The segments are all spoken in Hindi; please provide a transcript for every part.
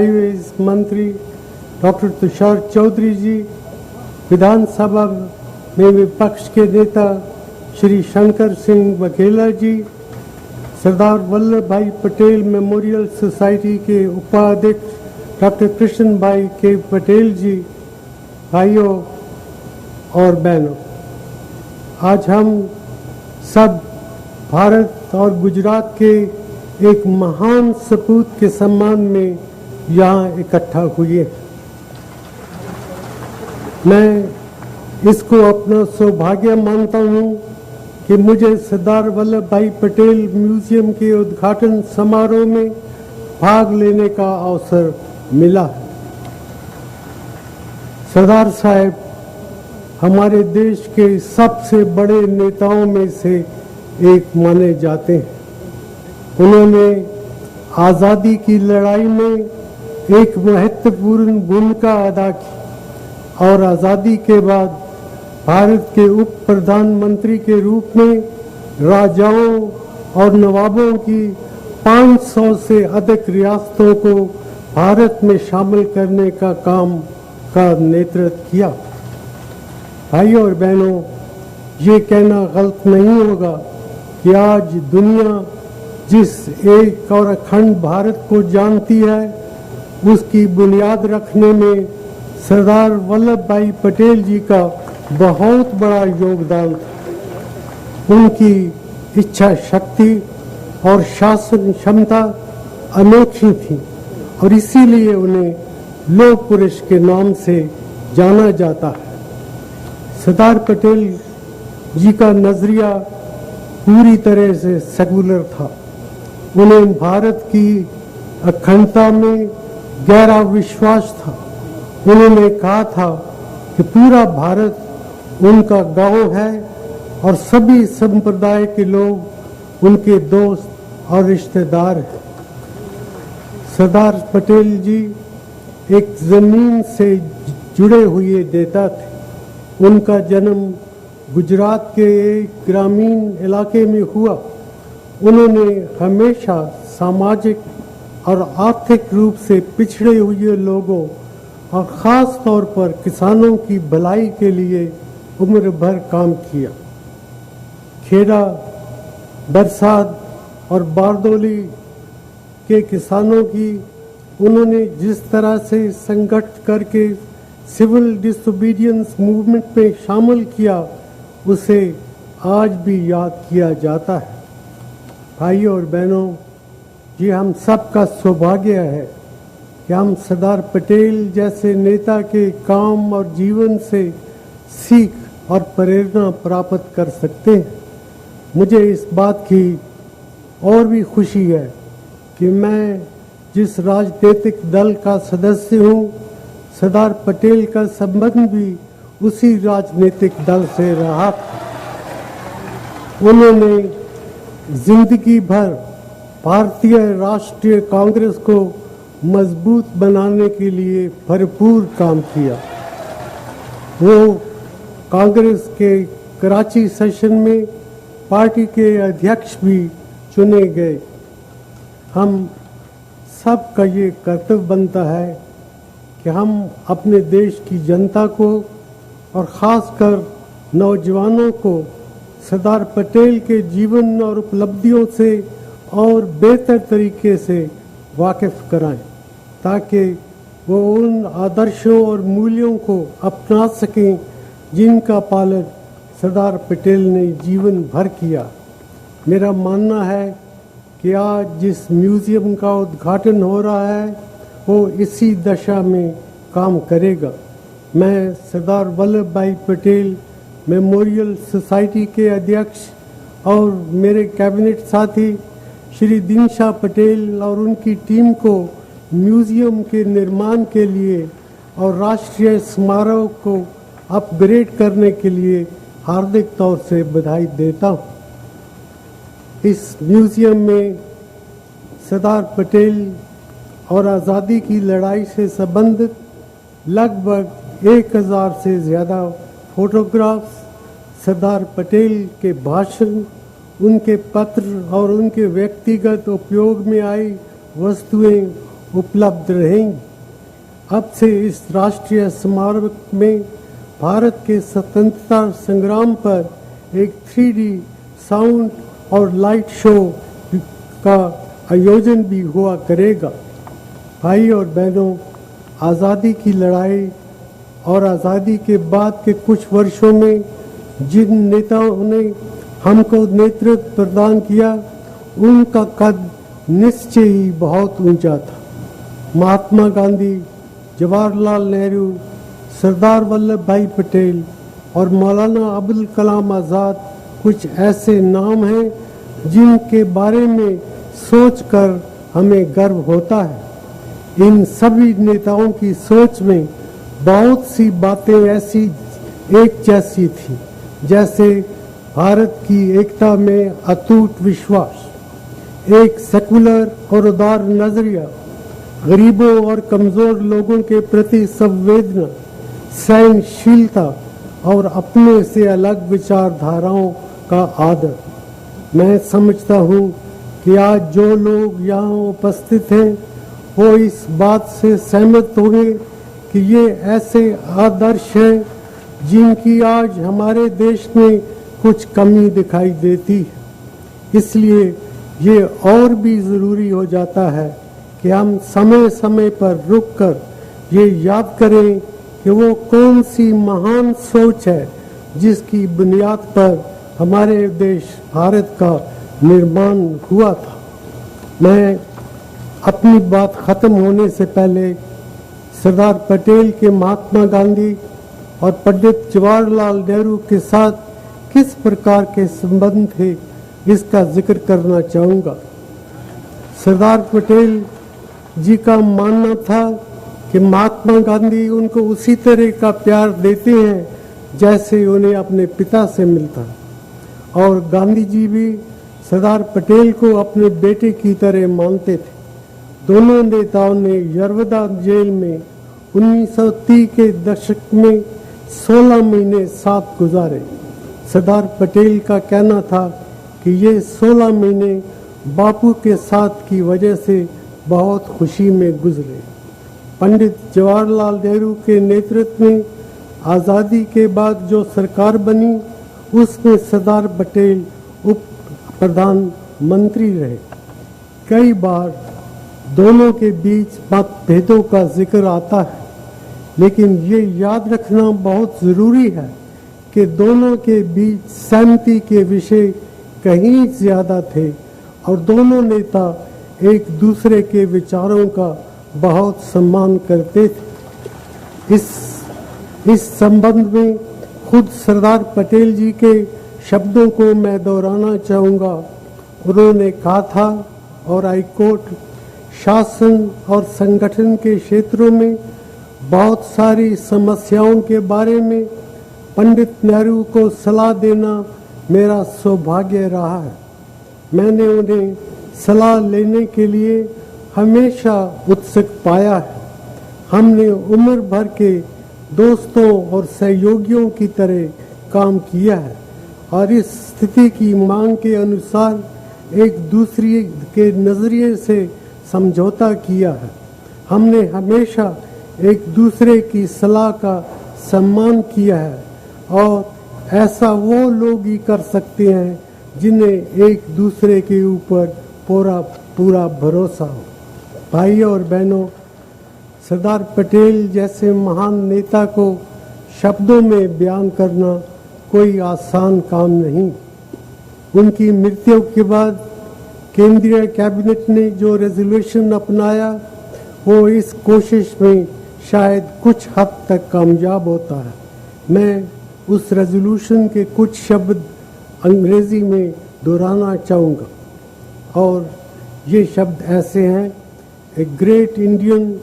हाईवेज मंत्री डॉक्टर तुषार चौधरी जी, विधानसभा में विपक्ष के नेता श्री शंकर सिंह बघेला जी, सरदार वल्लभ भाई पटेल मेमोरियल सोसाइटी के उपाध्यक्ष डॉक्टर कृष्ण भाई के पटेल जी, भाइयों और बहनों, आज हम सब भारत और गुजरात के एक महान सपूत के सम्मान में यहाँ इकट्ठा हुए। मैं इसको अपना सौभाग्य मानता हूँ कि मुझे सरदार वल्लभ भाई पटेल म्यूजियम के उद्घाटन समारोह में भाग लेने का अवसर मिला है। सरदार साहब हमारे देश के सबसे बड़े नेताओं में से एक माने जाते हैं। उन्होंने आज़ादी की लड़ाई में एक महत्वपूर्ण भूमिका अदा की और आज़ादी के बाद भारत के उप प्रधानमंत्री के रूप में राजाओं और नवाबों की 500 से अधिक रियासतों को भारत में शामिल करने का काम का नेतृत्व किया। भाइयों और बहनों, ये कहना गलत नहीं होगा कि आज दुनिया जिस एक और अखंड भारत को जानती है, उसकी बुनियाद रखने में सरदार वल्लभ भाई पटेल जी का बहुत बड़ा योगदान था। उनकी इच्छा शक्ति और शासन क्षमता अनोखी थी और इसीलिए उन्हें लौह पुरुष के नाम से जाना जाता है। सरदार पटेल जी का नजरिया पूरी तरह से सेकुलर था। उन्हें भारत की अखंडता में गहरा विश्वास था। उन्होंने कहा था कि पूरा भारत उनका गांव है और सभी संप्रदाय के लोग उनके दोस्त और रिश्तेदार हैं। सरदार पटेल जी एक जमीन से जुड़े हुए नेता थे। उनका जन्म गुजरात के एक ग्रामीण इलाके में हुआ। उन्होंने हमेशा सामाजिक और आर्थिक रूप से पिछड़े हुए लोगों और ख़ास तौर पर किसानों की भलाई के लिए उम्र भर काम किया। खेड़ा, बरसात और बारदोली के किसानों की उन्होंने जिस तरह से संगठित करके सिविल डिसोबीडियंस मूवमेंट में शामिल किया, उसे आज भी याद किया जाता है। भाइयों और बहनों, ये हम सब का सौभाग्य है कि हम सरदार पटेल जैसे नेता के काम और जीवन से सीख और प्रेरणा प्राप्त कर सकते हैं। मुझे इस बात की और भी खुशी है कि मैं जिस राजनीतिक दल का सदस्य हूँ, सरदार पटेल का संबंध भी उसी राजनीतिक दल से रहा। उन्होंने जिंदगी भर भारतीय राष्ट्रीय कांग्रेस को मजबूत बनाने के लिए भरपूर काम किया। वो कांग्रेस के कराची सेशन में पार्टी के अध्यक्ष भी चुने गए। हम सब का ये कर्तव्य बनता है कि हम अपने देश की जनता को और ख़ासकर नौजवानों को सरदार पटेल के जीवन और उपलब्धियों से और बेहतर तरीके से वाकिफ कराएं, ताकि वो उन आदर्शों और मूल्यों को अपना सकें जिनका पालन सरदार पटेल ने जीवन भर किया। मेरा मानना है कि आज जिस म्यूज़ियम का उद्घाटन हो रहा है, वो इसी दशा में काम करेगा। मैं सरदार वल्लभ भाई पटेल मेमोरियल सोसाइटी के अध्यक्ष और मेरे कैबिनेट साथी श्री दिनशा पटेल और उनकी टीम को म्यूज़ियम के निर्माण के लिए और राष्ट्रीय स्मारक को अपग्रेड करने के लिए हार्दिक तौर से बधाई देता हूँ। इस म्यूज़ियम में सरदार पटेल और आज़ादी की लड़ाई से संबंधित लगभग 1000 से ज़्यादा फोटोग्राफ्स, सरदार पटेल के भाषण, उनके पत्र और उनके व्यक्तिगत उपयोग में आई वस्तुएं उपलब्ध रहेंगी। अब से इस राष्ट्रीय स्मारक में भारत के स्वतंत्रता संग्राम पर एक 3D साउंड और लाइट शो का आयोजन भी हुआ करेगा। भाई और बहनों, आज़ादी की लड़ाई और आज़ादी के बाद के कुछ वर्षों में जिन नेताओं ने हमको नेतृत्व प्रदान किया, उनका कद निश्चय ही बहुत ऊंचा था। महात्मा गांधी, जवाहरलाल नेहरू, सरदार वल्लभ भाई पटेल और मौलाना अबुल कलाम आज़ाद कुछ ऐसे नाम हैं जिनके बारे में सोचकर हमें गर्व होता है। इन सभी नेताओं की सोच में बहुत सी बातें ऐसी एक जैसी थी, जैसे भारत की एकता में अटूट विश्वास, एक सेकुलर और उदार नजरिया, गरीबों और कमजोर लोगों के प्रति संवेदना, सहनशीलता और अपने से अलग विचारधाराओं का आदर। मैं समझता हूँ कि आज जो लोग यहाँ उपस्थित हैं वो इस बात से सहमत होंगे कि ये ऐसे आदर्श हैं जिनकी आज हमारे देश में कुछ कमी दिखाई देती है। इसलिए ये और भी ज़रूरी हो जाता है कि हम समय समय पर रुककर ये याद करें कि वो कौन सी महान सोच है जिसकी बुनियाद पर हमारे देश भारत का निर्माण हुआ था। मैं अपनी बात खत्म होने से पहले सरदार पटेल के महात्मा गांधी और पंडित जवाहरलाल नेहरू के साथ किस प्रकार के संबंध थे, इसका जिक्र करना चाहूँगा। सरदार पटेल जी का मानना था कि महात्मा गांधी उनको उसी तरह का प्यार देते हैं जैसे उन्हें अपने पिता से मिलता, और गांधी जी भी सरदार पटेल को अपने बेटे की तरह मानते थे। दोनों नेताओं ने यरवदा जेल में 1930 के दशक में 16 महीने साथ गुजारे। सरदार पटेल का कहना था कि ये 16 महीने बापू के साथ की वजह से बहुत खुशी में गुजरे। पंडित जवाहरलाल नेहरू के नेतृत्व में आज़ादी के बाद जो सरकार बनी, उसमें सरदार पटेल उप प्रधानमंत्री रहे। कई बार दोनों के बीच मतभेदों का जिक्र आता है, लेकिन ये याद रखना बहुत ज़रूरी है कि दोनों के बीच सहमति के विषय कहीं ज़्यादा थे और दोनों नेता एक दूसरे के विचारों का बहुत सम्मान करते थे। इस संबंध में खुद सरदार पटेल जी के शब्दों को मैं दोहराना चाहूँगा। उन्होंने कहा था, और आई कोट, शासन और संगठन के क्षेत्रों में बहुत सारी समस्याओं के बारे में पंडित नेहरू को सलाह देना मेरा सौभाग्य रहा है। मैंने उन्हें सलाह लेने के लिए हमेशा उत्सुक पाया है। हमने उम्र भर के दोस्तों और सहयोगियों की तरह काम किया है और इस स्थिति की मांग के अनुसार एक दूसरे के नज़रिए से समझौता किया है। हमने हमेशा एक दूसरे की सलाह का सम्मान किया है और ऐसा वो लोग ही कर सकते हैं जिन्हें एक दूसरे के ऊपर पूरा भरोसा हो। भाई और बहनों, सरदार पटेल जैसे महान नेता को शब्दों में बयान करना कोई आसान काम नहीं। उनकी मृत्यु के बाद केंद्रीय कैबिनेट ने जो रेजोल्यूशन अपनाया वो इस कोशिश में शायद कुछ हद तक कामयाब होता है। मैं उस रेजोल्यूशन के कुछ शब्द अंग्रेजी में दोहराना चाहूँगा और ये शब्द ऐसे हैं: a great Indian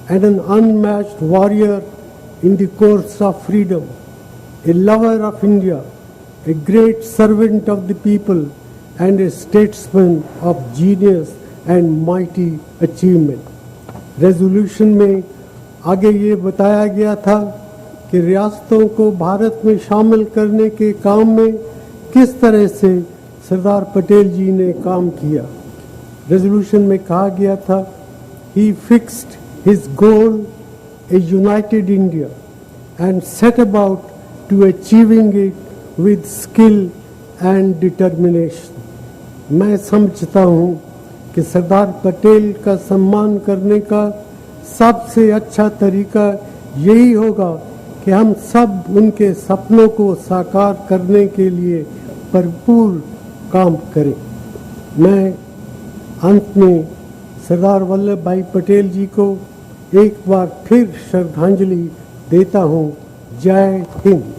and an unmatched warrior in the course of freedom, a lover of India, a great servant of the people, and a statesman of genius and mighty achievement. Resolution में आगे ये बताया गया था कि रियासतों को भारत में शामिल करने के काम में किस तरह से सरदार पटेल जी ने काम किया। रेजोल्यूशन में कहा गया था he fixed his goal, a united India, and set about to achieving it with skill and determination. मैं समझता हूँ कि सरदार पटेल का सम्मान करने का सबसे अच्छा तरीका यही होगा कि हम सब उनके सपनों को साकार करने के लिए भरपूर काम करें। मैं अंत में सरदार वल्लभ भाई पटेल जी को एक बार फिर श्रद्धांजलि देता हूँ। जय हिंद।